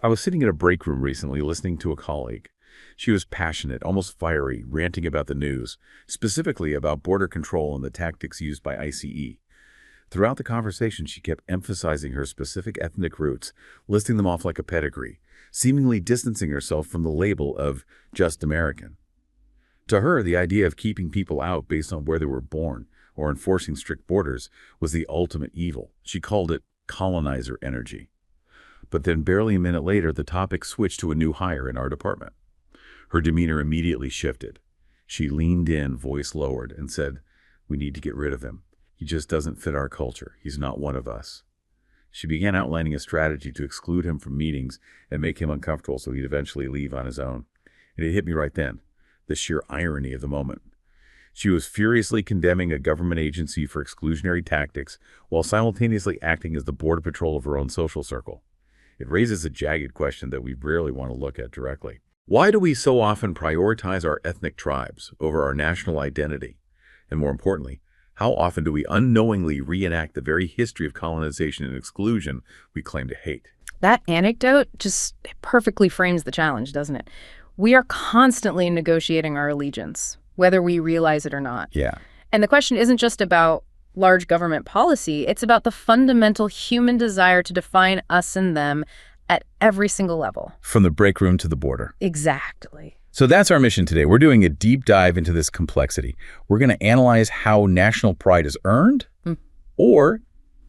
I was sitting in a break room recently listening to a colleague. She was passionate, almost fiery, ranting about the news, specifically about border control and the tactics used by ICE. Throughout the conversation, she kept emphasizing her specific ethnic roots, listing them off like a pedigree, seemingly distancing herself from the label of just American. To her, the idea of keeping people out based on where they were born or enforcing strict borders was the ultimate evil. She called it colonizer energy. But then barely a minute later, the topic switched to a new hire in our department. Her demeanor immediately shifted. She leaned in, voice lowered, and said, "We need to get rid of him. He just doesn't fit our culture. He's not one of us." She began outlining a strategy to exclude him from meetings and make him uncomfortable so he'd eventually leave on his own. And it hit me right then, the sheer irony of the moment. She was furiously condemning a government agency for exclusionary tactics while simultaneously acting as the border patrol of her own social circle. It raises a jagged question that we rarely want to look at directly. Why do we so often prioritize our ethnic tribes over our national identity? And more importantly, how often do we unknowingly reenact the very history of colonization and exclusion we claim to hate? That anecdote just perfectly frames the challenge, doesn't it? We are constantly negotiating our allegiance, whether we realize it or not. Yeah. And the question isn't just about large government policy, it's about the fundamental human desire to define us and them at every single level. From the break room to the border. Exactly. So that's our mission today. We're doing a deep dive into this complexity. We're going to analyze how national pride is earned, or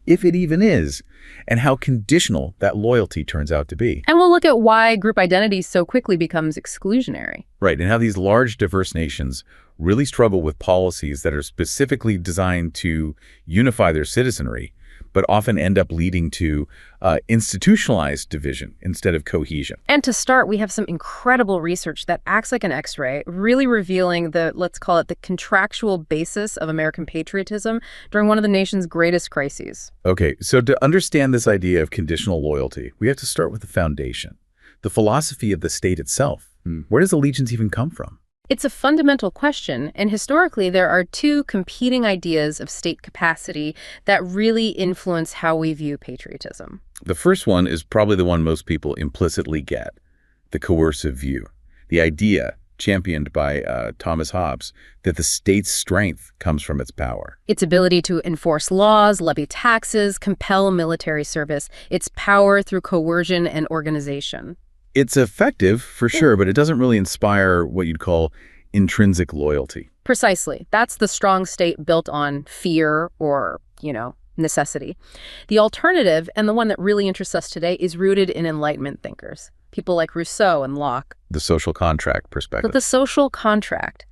if it even is, and how conditional that loyalty turns out to be. And we'll look at why group identity so quickly becomes exclusionary. Right, and how these large, diverse nations really struggle with policies that are specifically designed to unify their citizenry, but often end up leading to institutionalized division instead of cohesion. And to start, we have some incredible research that acts like an X-ray, really revealing the, let's call it, the contractual basis of American patriotism during one of the nation's greatest crises. Okay, so to understand this idea of conditional loyalty, we have to start with the foundation, the philosophy of the state itself. Where does allegiance even come from? It's a fundamental question, and historically there are two competing ideas of state capacity that really influence how we view patriotism. The first one is probably the one most people implicitly get, the coercive view. The idea, championed by Thomas Hobbes, that the state's strength comes from its power. Its ability to enforce laws, levy taxes, compel military service, its power through coercion and organization. It's effective, for sure, but it doesn't really inspire what you'd call intrinsic loyalty. Precisely. That's the strong state built on fear or, necessity. The alternative, and the one that really interests us today, is rooted in Enlightenment thinkers, people like Rousseau and Locke. The social contract perspective. But the social contract.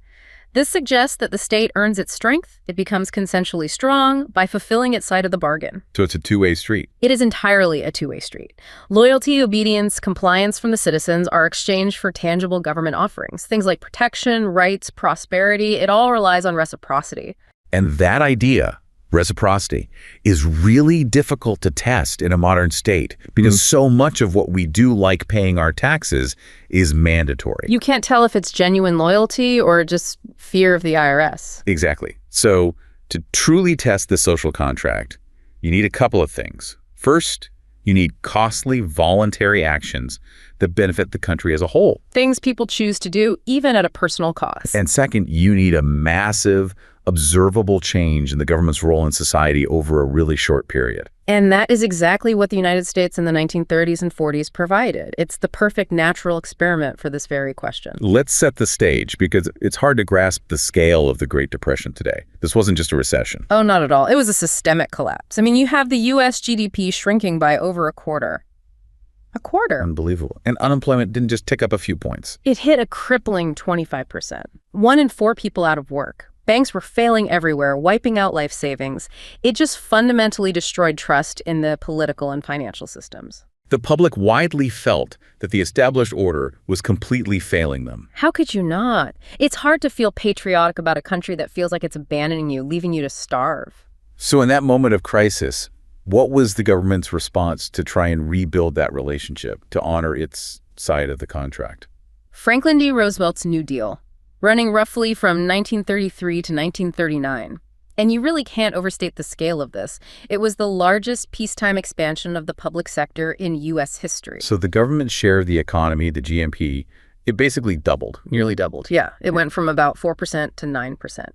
This suggests that the state earns its strength, it becomes consensually strong by fulfilling its side of the bargain. So it's a two-way street. It is entirely a two-way street. Loyalty, obedience, compliance from the citizens are exchanged for tangible government offerings. Things like protection, rights, prosperity, it all relies on reciprocity. And that idea, reciprocity, is really difficult to test in a modern state because so much of what we do, like paying our taxes, is mandatory. You can't tell if it's genuine loyalty or just fear of the IRS. Exactly. So to truly test the social contract, you need a couple of things. First, you need costly voluntary actions that benefit the country as a whole. Things people choose to do, even at a personal cost. And second, you need a massive, observable change in the government's role in society over a really short period. And that is exactly what the United States in the 1930s and 40s provided. It's the perfect natural experiment for this very question. Let's set the stage, because it's hard to grasp the scale of the Great Depression today. This wasn't just a recession. Oh, not at all. It was a systemic collapse. I mean, you have the U.S. GDP shrinking by over a quarter. A quarter. Unbelievable. And unemployment didn't just tick up a few points. It hit a crippling 25%. 1 in 4 people out of work. Banks were failing everywhere, wiping out life savings. It just fundamentally destroyed trust in the political and financial systems. The public widely felt that the established order was completely failing them. How could you not? It's hard to feel patriotic about a country that feels like it's abandoning you, leaving you to starve. So in that moment of crisis, what was the government's response to try and rebuild that relationship, to honor its side of the contract? Franklin D. Roosevelt's New Deal, running roughly from 1933 to 1939. And you really can't overstate the scale of this. It was the largest peacetime expansion of the public sector in U.S. history. So the government's share of the economy, the GNP, it basically doubled. Nearly doubled, yeah. It went from about 4% to 9%.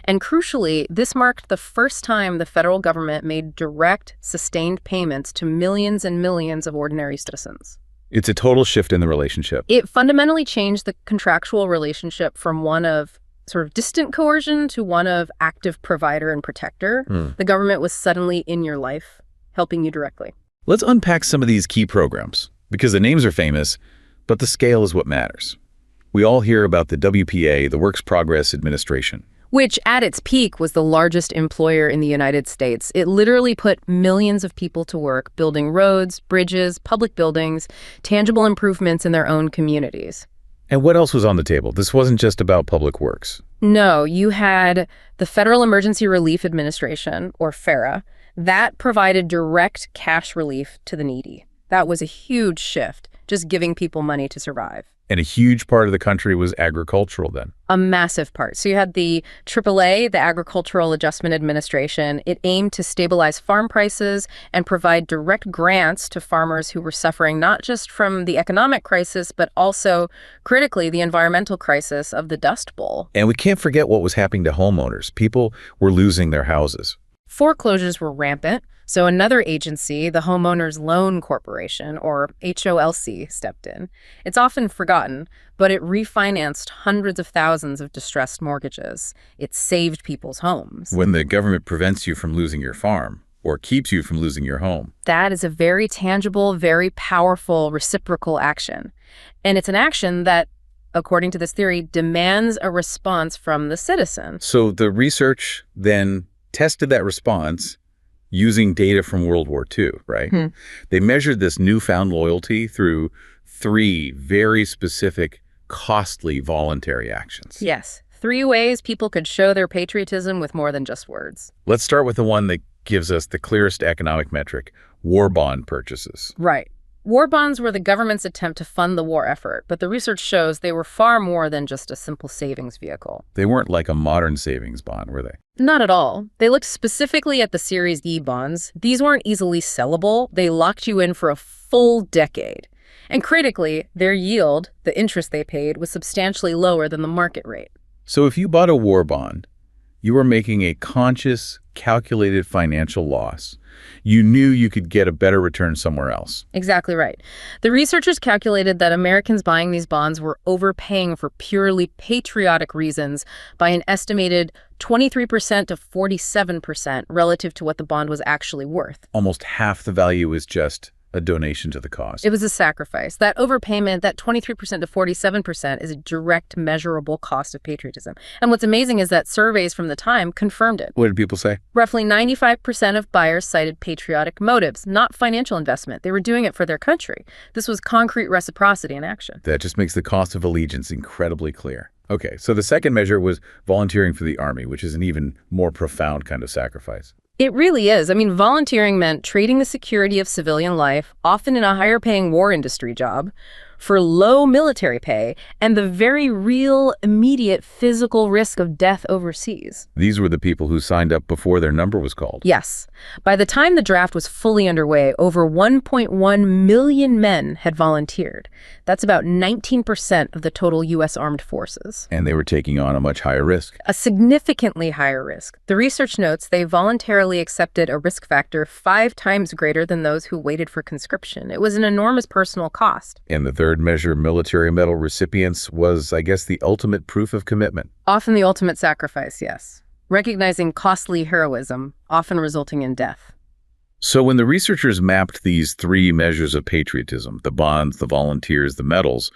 And crucially, this marked the first time the federal government made direct, sustained payments to millions and millions of ordinary citizens. It's a total shift in the relationship. It fundamentally changed the contractual relationship from one of sort of distant coercion to one of active provider and protector. The government was suddenly in your life, helping you directly. Let's unpack some of these key programs, because the names are famous, but the scale is what matters. We all hear about the WPA, the Works Progress Administration, which at its peak was the largest employer in the United States. It literally put millions of people to work building roads, bridges, public buildings, tangible improvements in their own communities. And what else was on the table? This wasn't just about public works. No, you had the Federal Emergency Relief Administration, or FERA, that provided direct cash relief to the needy. That was a huge shift, just giving people money to survive. And a huge part of the country was agricultural then. A massive part. So you had the AAA, the Agricultural Adjustment Administration. It aimed to stabilize farm prices and provide direct grants to farmers who were suffering not just from the economic crisis, but also, critically, the environmental crisis of the Dust Bowl. And we can't forget what was happening to homeowners. People were losing their houses. Foreclosures were rampant. So another agency, the Homeowners Loan Corporation, or HOLC, stepped in. It's often forgotten, but it refinanced hundreds of thousands of distressed mortgages. It saved people's homes. When the government prevents you from losing your farm, or keeps you from losing your home. That is a very tangible, very powerful reciprocal action. And it's an action that, according to this theory, demands a response from the citizen. So the research then tested that response using data from World War II, right? They measured this newfound loyalty through 3 very specific, costly voluntary actions. Yes, 3 ways people could show their patriotism with more than just words. Let's start with the one that gives us the clearest economic metric, war bond purchases. Right. War bonds were the government's attempt to fund the war effort, but the research shows they were far more than just a simple savings vehicle. They weren't like a modern savings bond, were they? Not at all. They looked specifically at the Series E bonds. These weren't easily sellable. They locked you in for a full decade. And critically, their yield, the interest they paid, was substantially lower than the market rate. So if you bought a war bond, you were making a conscious, calculated financial loss. You knew you could get a better return somewhere else. Exactly right. The researchers calculated that Americans buying these bonds were overpaying for purely patriotic reasons by an estimated 23% to 47% relative to what the bond was actually worth. Almost half the value is just a donation to the cause. It was a sacrifice. That overpayment, that 23% to 47%, is a direct, measurable cost of patriotism. And what's amazing is that surveys from the time confirmed it. What did people say? Roughly 95% of buyers cited patriotic motives, not financial investment. They were doing it for their country. This was concrete reciprocity in action. That just makes the cost of allegiance incredibly clear. Okay, so the second measure was volunteering for the Army, which is an even more profound kind of sacrifice. It really is. I mean, volunteering meant trading the security of civilian life, often in a higher-paying war industry job, for low military pay and the very real, immediate physical risk of death overseas. These were the people who signed up before their number was called. Yes. By the time the draft was fully underway, over 1.1 million men had volunteered. That's about 19% of the total U.S. armed forces. And they were taking on a much higher risk. A significantly higher risk. The research notes they voluntarily accepted a risk factor 5 times greater than those who waited for conscription. It was an enormous personal cost. And the third measure, military medal recipients, was, I guess, the ultimate proof of commitment. Often the ultimate sacrifice, yes. Recognizing costly heroism, often resulting in death. So when the researchers mapped these 3 measures of patriotism, the bonds, the volunteers, the medals,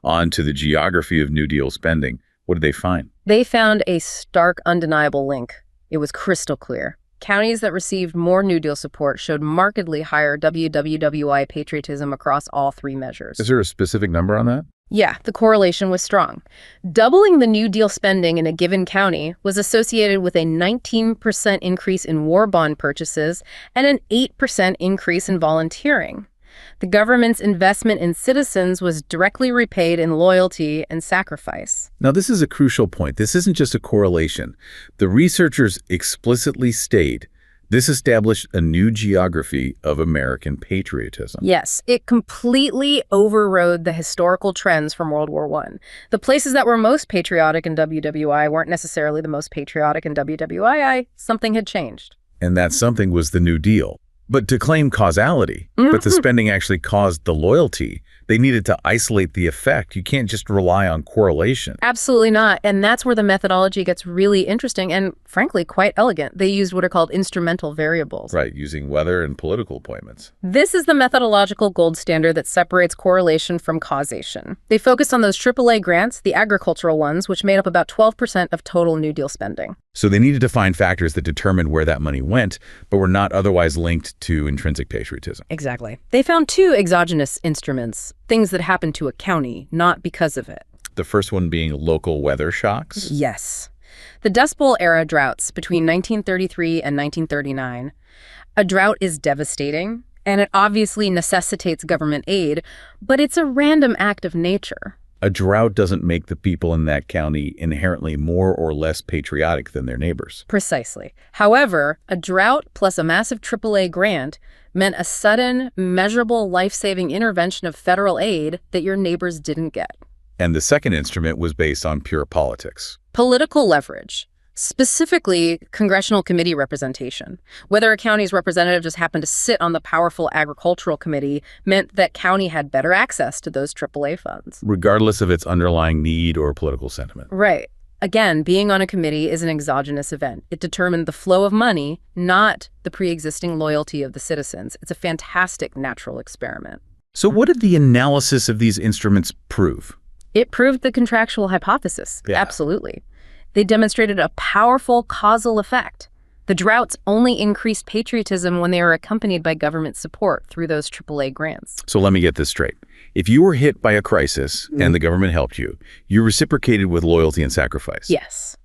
onto the geography of New Deal spending, what did they find? They found a stark, undeniable link. It was crystal clear. Counties that received more New Deal support showed markedly higher WWII patriotism across all 3 measures. Is there a specific number on that? Yeah, the correlation was strong. Doubling the New Deal spending in a given county was associated with a 19% increase in war bond purchases and an 8% increase in volunteering. The government's investment in citizens was directly repaid in loyalty and sacrifice. Now, this is a crucial point. This isn't just a correlation. The researchers explicitly state this established a new geography of American patriotism. Yes, it completely overrode the historical trends from World War I. The places that were most patriotic in WWII weren't necessarily the most patriotic in WWII. Something had changed. And that something was the New Deal. But to claim causality, but the spending actually caused the loyalty, they needed to isolate the effect. You can't just rely on correlation. Absolutely not. And that's where the methodology gets really interesting and, frankly, quite elegant. They used what are called instrumental variables. Right, using weather and political appointments. This is the methodological gold standard that separates correlation from causation. They focused on those AAA grants, the agricultural ones, which made up about 12% of total New Deal spending. So they needed to find factors that determined where that money went, but were not otherwise linked to intrinsic patriotism. Exactly. They found two exogenous instruments, things that happened to a county, not because of it. The first one being local weather shocks. Yes. The Dust Bowl era droughts between 1933 and 1939. A drought is devastating, and it obviously necessitates government aid, but it's a random act of nature. A drought doesn't make the people in that county inherently more or less patriotic than their neighbors. Precisely. However, a drought plus a massive AAA grant meant a sudden, measurable, life-saving intervention of federal aid that your neighbors didn't get. And the second instrument was based on pure politics. Political leverage. Specifically, congressional committee representation. Whether a county's representative just happened to sit on the powerful agricultural committee meant that county had better access to those AAA funds. Regardless of its underlying need or political sentiment. Right. Again, being on a committee is an exogenous event. It determined the flow of money, not the pre-existing loyalty of the citizens. It's a fantastic natural experiment. So what did the analysis of these instruments prove? It proved the contractual hypothesis. Yeah. Absolutely. They demonstrated a powerful causal effect. The droughts only increased patriotism when they were accompanied by government support through those AAA grants. So let me get this straight. If you were hit by a crisis and the government helped you, you reciprocated with loyalty and sacrifice. Yes.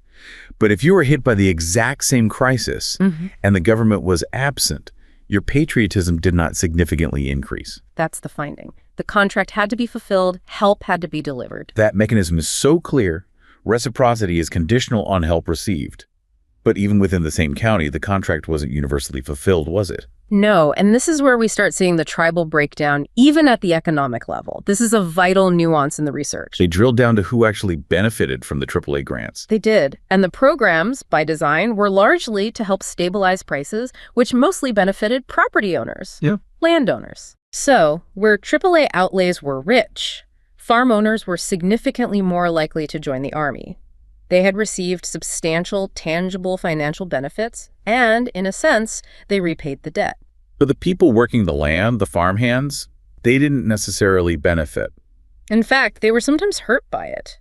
But if you were hit by the exact same crisis and the government was absent, your patriotism did not significantly increase. That's the finding. The contract had to be fulfilled, help had to be delivered. That mechanism is so clear. Reciprocity is conditional on help received. But even within the same county, the contract wasn't universally fulfilled, was it? No, and this is where we start seeing the tribal breakdown, even at the economic level. This is a vital nuance in the research. They drilled down to who actually benefited from the AAA grants. They did. And the programs, by design, were largely to help stabilize prices, which mostly benefited property owners, landowners. So, where AAA outlays were rich, farm owners were significantly more likely to join the Army. They had received substantial, tangible financial benefits, and, in a sense, they repaid the debt. But the people working the land, the farmhands, they didn't necessarily benefit. In fact, they were sometimes hurt by it.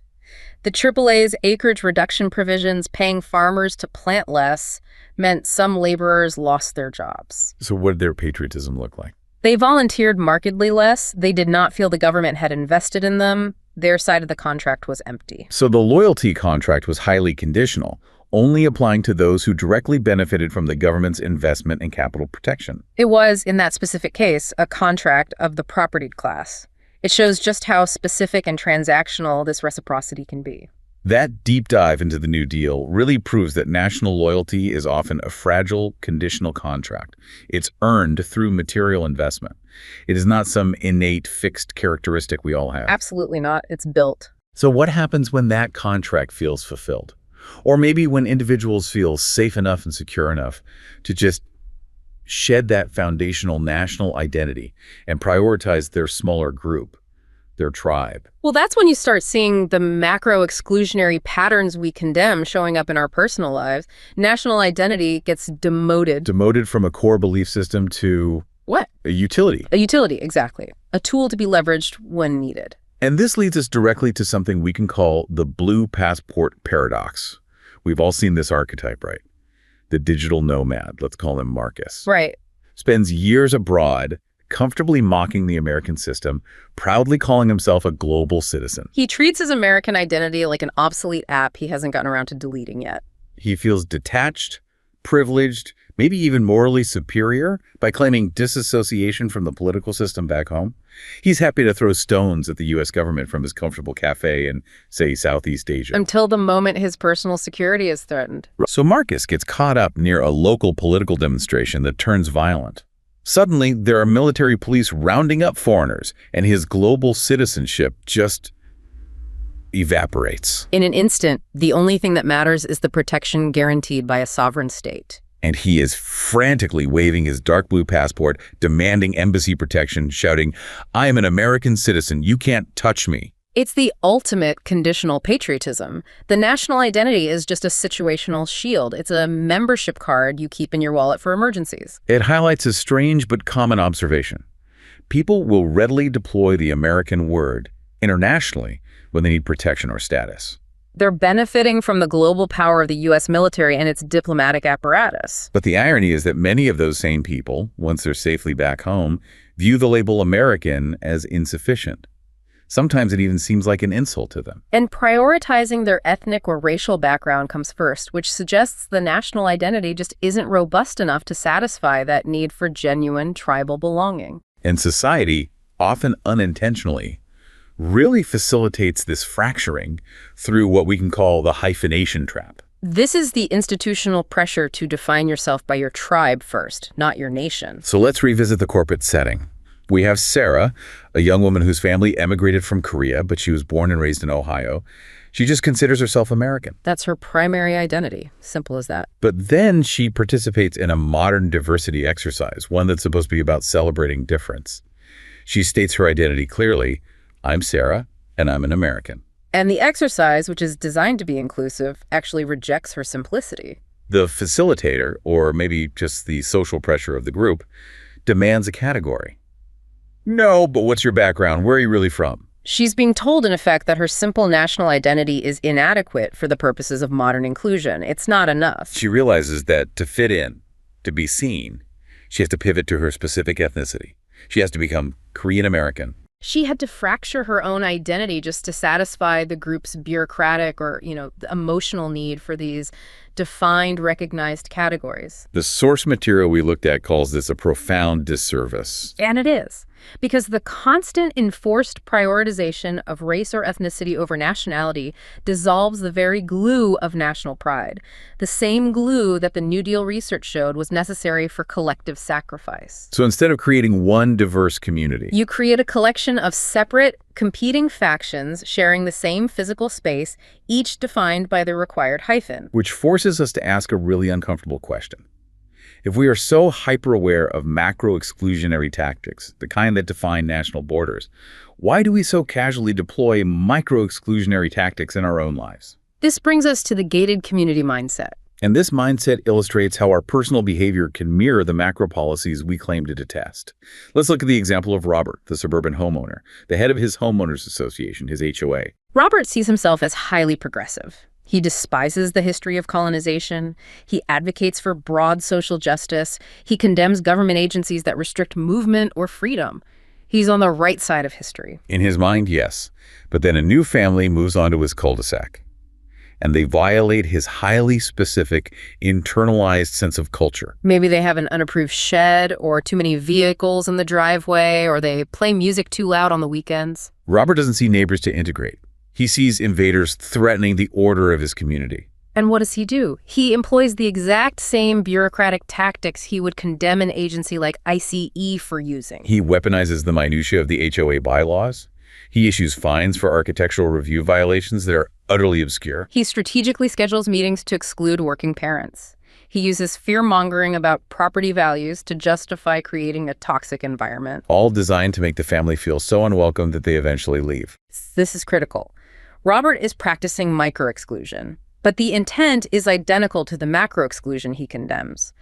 The AAA's acreage reduction provisions paying farmers to plant less meant some laborers lost their jobs. So what did their patriotism look like? They volunteered markedly less. They did not feel the government had invested in them. Their side of the contract was empty. So the loyalty contract was highly conditional, only applying to those who directly benefited from the government's investment in capital protection. It was, in that specific case, a contract of the propertied class. It shows just how specific and transactional this reciprocity can be. That deep dive into the New Deal really proves that national loyalty is often a fragile, conditional contract. It's earned through material investment. It is not some innate, fixed characteristic we all have. Absolutely not. It's built. So what happens when that contract feels fulfilled? Or maybe when individuals feel safe enough and secure enough to just shed that foundational national identity and prioritize their smaller group, their tribe. Well, that's when you start seeing the macro exclusionary patterns we condemn showing up in our personal lives. National identity gets demoted. Demoted from a core belief system to What? a utility. A utility, exactly. A tool to be leveraged when needed. And this leads us directly to something we can call the blue passport paradox. We've all seen this archetype, right? The digital nomad, let's call him Marcus. Right. Spends years abroad, comfortably mocking the American system, proudly calling himself a global citizen. He treats his American identity like an obsolete app he hasn't gotten around to deleting yet. He feels detached, privileged, maybe even morally superior, by claiming disassociation from the political system back home. He's happy to throw stones at the U.S. government from his comfortable cafe in, say, Southeast Asia. Until the moment his personal security is threatened. So Marcus gets caught up near a local political demonstration that turns violent. Suddenly, there are military police rounding up foreigners, and his global citizenship just evaporates. In an instant, the only thing that matters is the protection guaranteed by a sovereign state. And he is frantically waving his dark blue passport, demanding embassy protection, shouting, "I am an American citizen. You can't touch me." It's the ultimate conditional patriotism. The national identity is just a situational shield. It's a membership card you keep in your wallet for emergencies. It highlights a strange but common observation. People will readily deploy the American word internationally when they need protection or status. They're benefiting from the global power of the U.S. military and its diplomatic apparatus. But the irony is that many of those same people, once they're safely back home, view the label American as insufficient. Sometimes it even seems like an insult to them. And prioritizing their ethnic or racial background comes first, which suggests the national identity just isn't robust enough to satisfy that need for genuine tribal belonging. And society, often unintentionally, really facilitates this fracturing through what we can call the hyphenation trap. This is the institutional pressure to define yourself by your tribe first, not your nation. So let's revisit the corporate setting. We have Sarah, a young woman whose family emigrated from Korea, but she was born and raised in Ohio. She just considers herself American. That's her primary identity. Simple as that. But then she participates in a modern diversity exercise, one that's supposed to be about celebrating difference. She states her identity clearly: "I'm Sarah, and I'm an American." And the exercise, which is designed to be inclusive, actually rejects her simplicity. The facilitator, or maybe just the social pressure of the group, demands a category. "No, but what's your background? Where are you really from?" She's being told, in effect, that her simple national identity is inadequate for the purposes of modern inclusion. It's not enough. She realizes that to fit in, to be seen, she has to pivot to her specific ethnicity. She has to become Korean American. She had to fracture her own identity just to satisfy the group's bureaucratic or, emotional need for these defined, recognized categories. The source material we looked at calls this a profound disservice. And it is, because the constant enforced prioritization of race or ethnicity over nationality dissolves the very glue of national pride, the same glue that the New Deal research showed was necessary for collective sacrifice. So instead of creating one diverse community, you create a collection of separate, competing factions sharing the same physical space, each defined by the required hyphen. Which forces us to ask a really uncomfortable question. If we are so hyper-aware of macro-exclusionary tactics, the kind that define national borders, why do we so casually deploy micro-exclusionary tactics in our own lives? This brings us to the gated community mindset. And this mindset illustrates how our personal behavior can mirror the macro policies we claim to detest. Let's look at the example of Robert, the suburban homeowner, the head of his homeowners association, his HOA. Robert sees himself as highly progressive. He despises the history of colonization. He advocates for broad social justice. He condemns government agencies that restrict movement or freedom. He's on the right side of history. In his mind, yes. But then a new family moves onto his cul-de-sac, and they violate his highly specific, internalized sense of culture. Maybe they have an unapproved shed, or too many vehicles in the driveway, or they play music too loud on the weekends. Robert doesn't see neighbors to integrate. He sees invaders threatening the order of his community. And what does he do? He employs the exact same bureaucratic tactics he would condemn an agency like ICE for using. He weaponizes the minutiae of the HOA bylaws. He issues fines for architectural review violations that are utterly obscure. He strategically schedules meetings to exclude working parents. He uses fear-mongering about property values to justify creating a toxic environment. All designed to make the family feel so unwelcome that they eventually leave. This is critical. Robert is practicing micro-exclusion, but the intent is identical to the macro-exclusion he condemns: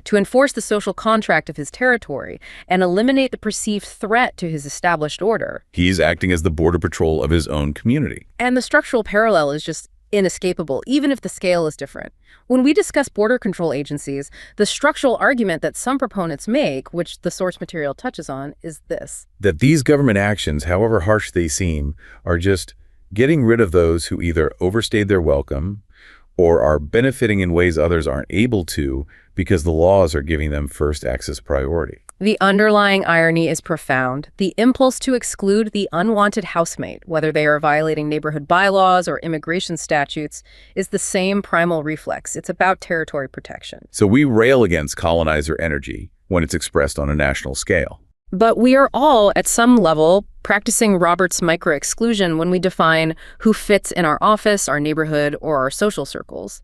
to enforce the social contract of his territory and eliminate the perceived threat to his established order. He's acting as the border patrol of his own community. And the structural parallel is just inescapable, even if the scale is different. When we discuss border control agencies, the structural argument that some proponents make, which the source material touches on, is this: that these government actions, however harsh they seem, are just getting rid of those who either overstayed their welcome or are benefiting in ways others aren't able to because the laws are giving them first access priority. The underlying irony is profound. The impulse to exclude the unwanted housemate, whether they are violating neighborhood bylaws or immigration statutes, is the same primal reflex. It's about territory protection. So we rail against colonizer energy when it's expressed on a national scale. But we are all, at some level, practicing Robert's micro-exclusion when we define who fits in our office, our neighborhood, or our social circles.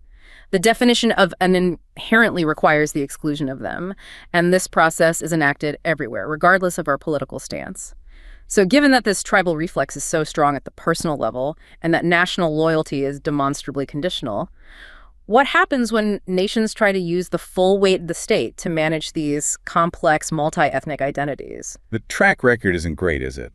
The definition of an inherently requires the exclusion of them, and this process is enacted everywhere, regardless of our political stance. So given that this tribal reflex is so strong at the personal level, and that national loyalty is demonstrably conditional, what happens when nations try to use the full weight of the state to manage these complex multi-ethnic identities? The track record isn't great, is it?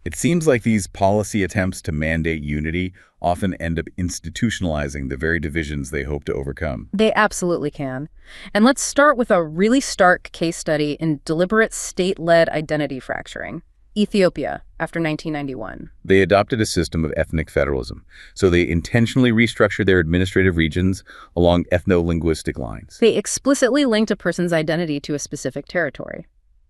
It seems like these policy attempts to mandate unity often end up institutionalizing the very divisions they hope to overcome. They absolutely can. And let's start with a really stark case study in deliberate state-led identity fracturing. Ethiopia, after 1991. They adopted a system of ethnic federalism, so they intentionally restructured their administrative regions along ethno-linguistic lines. They explicitly linked a person's identity to a specific territory.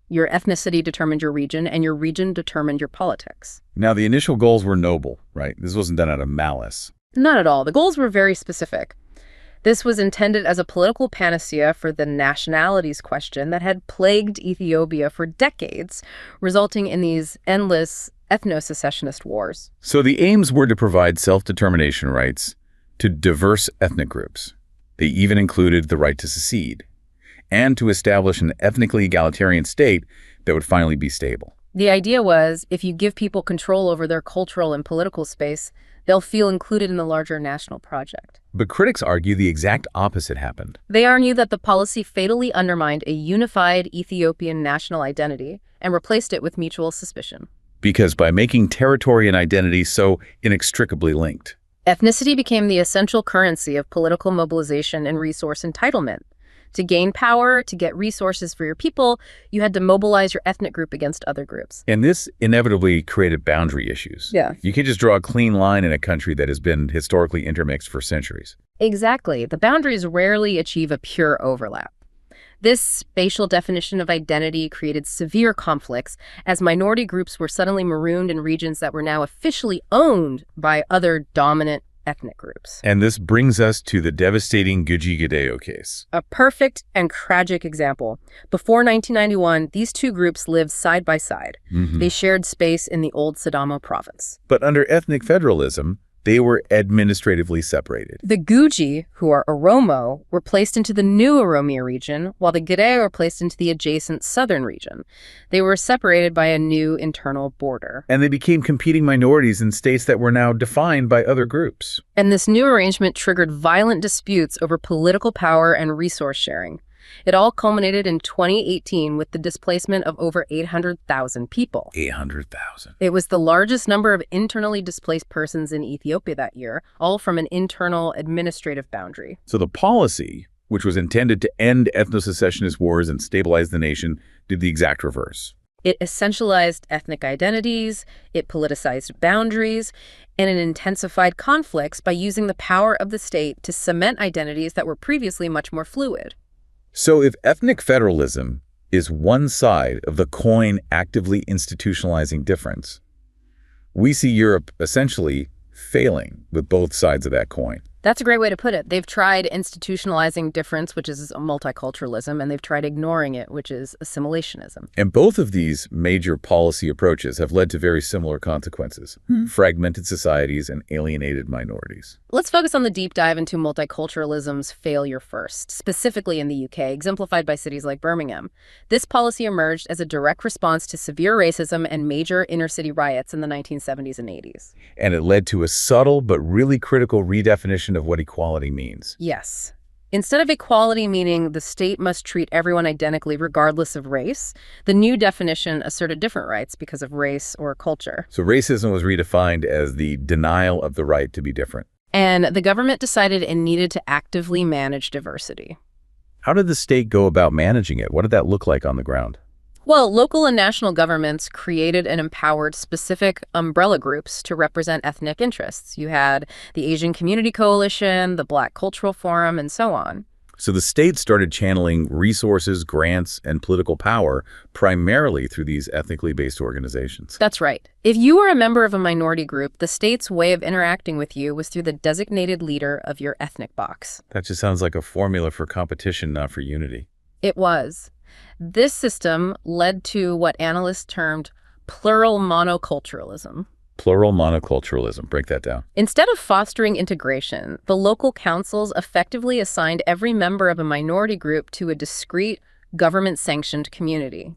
Your ethnicity determined your region, and your region determined your politics. Now, the initial goals were noble, right? This wasn't done out of malice. Not at all. The goals were very specific. This was intended as a political panacea for the nationalities question that had plagued Ethiopia for decades, resulting in these endless ethno-secessionist wars. So the aims were to provide self-determination rights to diverse ethnic groups. They even included the right to secede, and to establish an ethnically egalitarian state that would finally be stable. The idea was, if you give people control over their cultural and political space, they'll feel included in the larger national project. But critics argue the exact opposite happened. They argue that the policy fatally undermined a unified Ethiopian national identity and replaced it with mutual suspicion. Because by making territory and identity so inextricably linked, ethnicity became the essential currency of political mobilization and resource entitlement. To gain power, to get resources for your people, you had to mobilize your ethnic group against other groups. And this inevitably created boundary issues. Yeah. You can't just draw a clean line in a country that has been historically intermixed for centuries. Exactly. The boundaries rarely achieve a pure overlap. This spatial definition of identity created severe conflicts as minority groups were suddenly marooned in regions that were now officially owned by other dominant ethnic groups. And this brings us to the devastating Guji-Gideon case. A perfect and tragic example. Before 1991, these two groups lived side by side. They shared space in the old Sidamo province. But under ethnic federalism, they were administratively separated. The Guji, who are Oromo, were placed into the new Oromia region, while the Gide were placed into the adjacent southern region. They were separated by a new internal border. And they became competing minorities in states that were now defined by other groups. And this new arrangement triggered violent disputes over political power and resource sharing. It all culminated in 2018 with the displacement of over 800,000 people. 800,000. It was the largest number of internally displaced persons in Ethiopia that year, all from an internal administrative boundary. So the policy, which was intended to end ethno-secessionist wars and stabilize the nation, did the exact reverse. It essentialized ethnic identities, it politicized boundaries, and it intensified conflicts by using the power of the state to cement identities that were previously much more fluid. So if ethnic federalism is one side of the coin actively institutionalizing difference, we see Europe essentially failing with both sides of that coin. That's a great way to put it. They've tried institutionalizing difference, which is multiculturalism, and they've tried ignoring it, which is assimilationism. And both of these major policy approaches have led to very similar consequences: fragmented societies and alienated minorities. Let's focus on the deep dive into multiculturalism's failure first, specifically in the UK, exemplified by cities like Birmingham. This policy emerged as a direct response to severe racism and major inner-city riots in the 1970s and 80s. And it led to a subtle but really critical redefinition of what equality means. Yes. Instead of equality meaning the state must treat everyone identically regardless of race, the new definition asserted different rights because of race or culture. So racism was redefined as the denial of the right to be different. And the government decided it needed to actively manage diversity. How did the state go about managing it? What did that look like on the ground? Well, local and national governments created and empowered specific umbrella groups to represent ethnic interests. You had the Asian Community Coalition, the Black Cultural Forum, and so on. So the state started channeling resources, grants, and political power primarily through these ethnically based organizations. That's right. If you were a member of a minority group, the state's way of interacting with you was through the designated leader of your ethnic box. That just sounds like a formula for competition, not for unity. It was. This system led to what analysts termed plural monoculturalism. Plural monoculturalism. Break that down. Instead of fostering integration, the local councils effectively assigned every member of a minority group to a discrete, government-sanctioned community.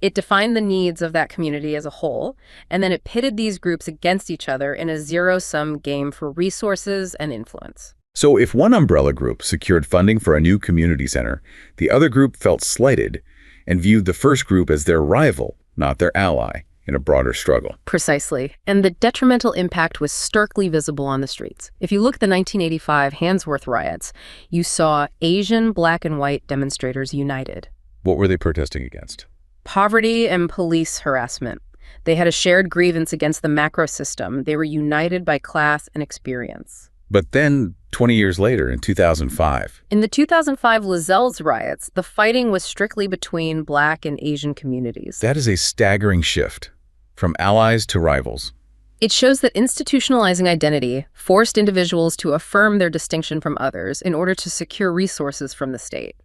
It defined the needs of that community as a whole, and then it pitted these groups against each other in a zero-sum game for resources and influence. So if one umbrella group secured funding for a new community center, the other group felt slighted and viewed the first group as their rival, not their ally, in a broader struggle. Precisely. And the detrimental impact was starkly visible on the streets. If you look at the 1985 Handsworth riots, you saw Asian, black, and white demonstrators united. What were they protesting against? Poverty and police harassment. They had a shared grievance against the macro system. They were united by class and experience. But then, 20 years later, in 2005... In the 2005 Lascelles riots, the fighting was strictly between black and Asian communities. That is a staggering shift. From allies to rivals. It shows that institutionalizing identity forced individuals to affirm their distinction from others in order to secure resources from the state.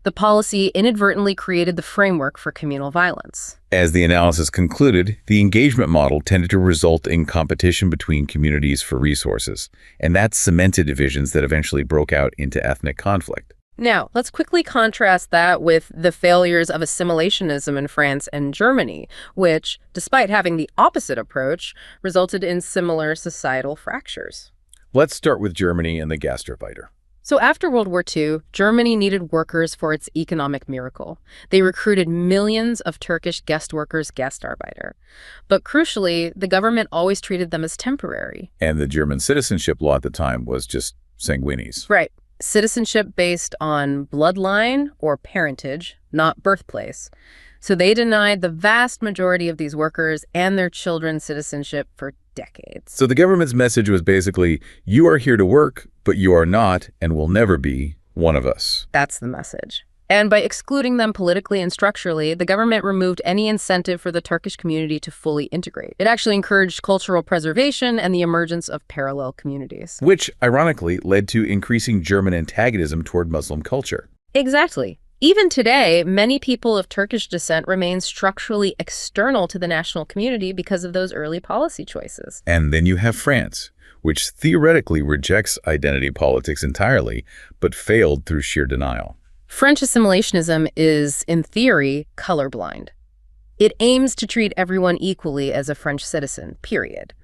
The policy inadvertently created the framework for communal violence. As the analysis concluded, the engagement model tended to result in competition between communities for resources, and that cemented divisions that eventually broke out into ethnic conflict. Now, let's quickly contrast that with the failures of assimilationism in France and Germany, which, despite having the opposite approach, resulted in similar societal fractures. Let's start with Germany and the gastarbeiter. So after World War II, Germany needed workers for its economic miracle. They recruited millions of Turkish guest workers, Gastarbeiter. But crucially, the government always treated them as temporary. And the German citizenship law at the time was just sanguinis. Right. Citizenship based on bloodline or parentage, not birthplace. So they denied the vast majority of these workers and their children citizenship for decades. So the government's message was basically, you are here to work, but you are not and will never be one of us. That's the message. And by excluding them politically and structurally, the government removed any incentive for the Turkish community to fully integrate. It actually encouraged cultural preservation and the emergence of parallel communities. Which, ironically, led to increasing German antagonism toward Muslim culture. Exactly. Even today, many people of Turkish descent remain structurally external to the national community because of those early policy choices. And then you have France, which theoretically rejects identity politics entirely, but failed through sheer denial. French assimilationism is, in theory, colorblind. It aims to treat everyone equally as a French citizen, period.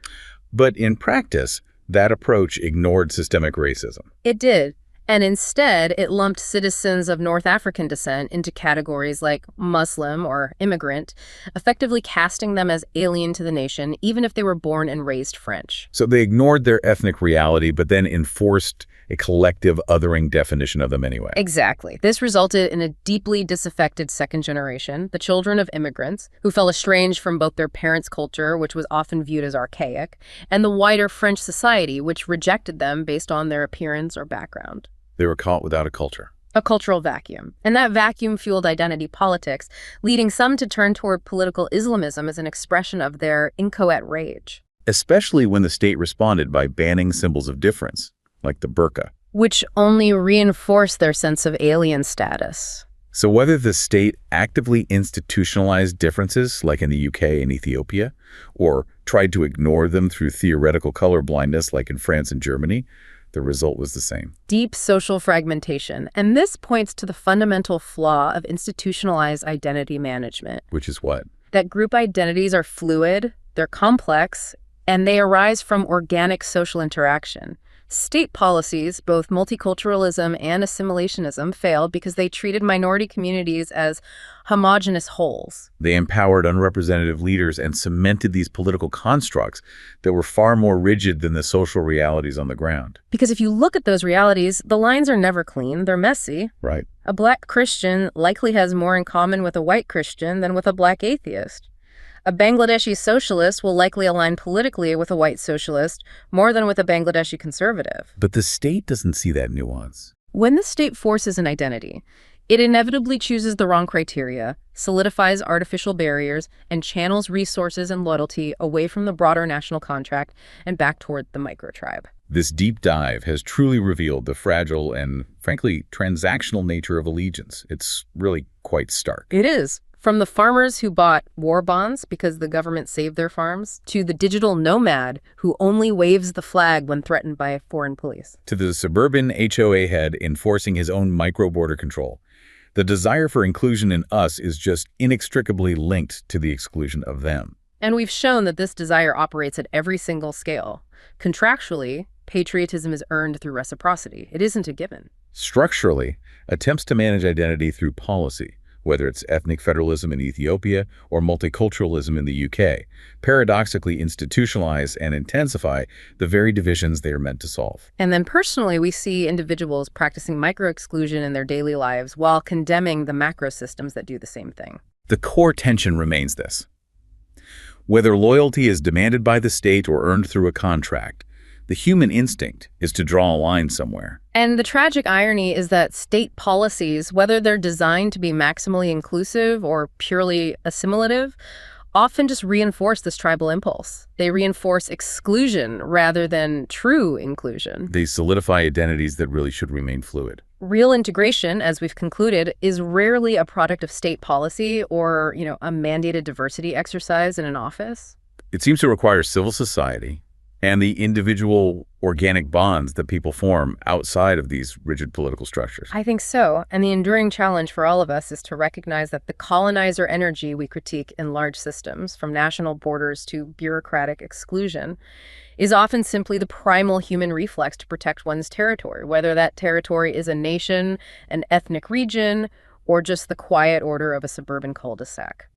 But in practice, that approach ignored systemic racism. It did. And instead, it lumped citizens of North African descent into categories like Muslim or immigrant, effectively casting them as alien to the nation, even if they were born and raised French. So they ignored their ethnic reality, but then enforced a collective othering definition of them anyway. Exactly. This resulted in a deeply disaffected second generation, the children of immigrants, who felt estranged from both their parents' culture, which was often viewed as archaic, and the wider French society, which rejected them based on their appearance or background. They were caught without a culture. A cultural vacuum. And that vacuum fueled identity politics, leading some to turn toward political Islamism as an expression of their inchoate rage. Especially when the state responded by banning symbols of difference, like the burqa. Which only reinforced their sense of alien status. So whether the state actively institutionalized differences, like in the UK and Ethiopia, or tried to ignore them through theoretical colorblindness, like in France and Germany, the result was the same. Deep social fragmentation. And this points to the fundamental flaw of institutionalized identity management. Which is what? That group identities are fluid, they're complex, and they arise from organic social interaction. State policies, both multiculturalism and assimilationism, failed because they treated minority communities as homogeneous wholes. They empowered unrepresentative leaders and cemented these political constructs that were far more rigid than the social realities on the ground. Because if you look at those realities, the lines are never clean, they're messy. Right. A black Christian likely has more in common with a white Christian than with a black atheist. A Bangladeshi socialist will likely align politically with a white socialist more than with a Bangladeshi conservative. But the state doesn't see that nuance. When the state forces an identity, it inevitably chooses the wrong criteria, solidifies artificial barriers, and channels resources and loyalty away from the broader national contract and back toward the microtribe. This deep dive has truly revealed the fragile and, frankly, transactional nature of allegiance. It's really quite stark. It is. From the farmers who bought war bonds because the government saved their farms, to the digital nomad who only waves the flag when threatened by foreign police. To the suburban HOA head enforcing his own micro-border control. The desire for inclusion in us is just inextricably linked to the exclusion of them. And we've shown that this desire operates at every single scale. Contractually, patriotism is earned through reciprocity. It isn't a given. Structurally, attempts to manage identity through policy, whether it's ethnic federalism in Ethiopia or multiculturalism in the UK, paradoxically institutionalize and intensify the very divisions they are meant to solve. And then personally, we see individuals practicing micro-exclusion in their daily lives while condemning the macro systems that do the same thing. The core tension remains this. Whether loyalty is demanded by the state or earned through a contract, the human instinct is to draw a line somewhere. And the tragic irony is that state policies, whether they're designed to be maximally inclusive or purely assimilative, often just reinforce this tribal impulse. They reinforce exclusion rather than true inclusion. They solidify identities that really should remain fluid. Real integration, as we've concluded, is rarely a product of state policy or, a mandated diversity exercise in an office. It seems to require civil society and the individual organic bonds that people form outside of these rigid political structures. I think so. And the enduring challenge for all of us is to recognize that the colonizer energy we critique in large systems, from national borders to bureaucratic exclusion, is often simply the primal human reflex to protect one's territory, whether that territory is a nation, an ethnic region, or just the quiet order of a suburban cul-de-sac.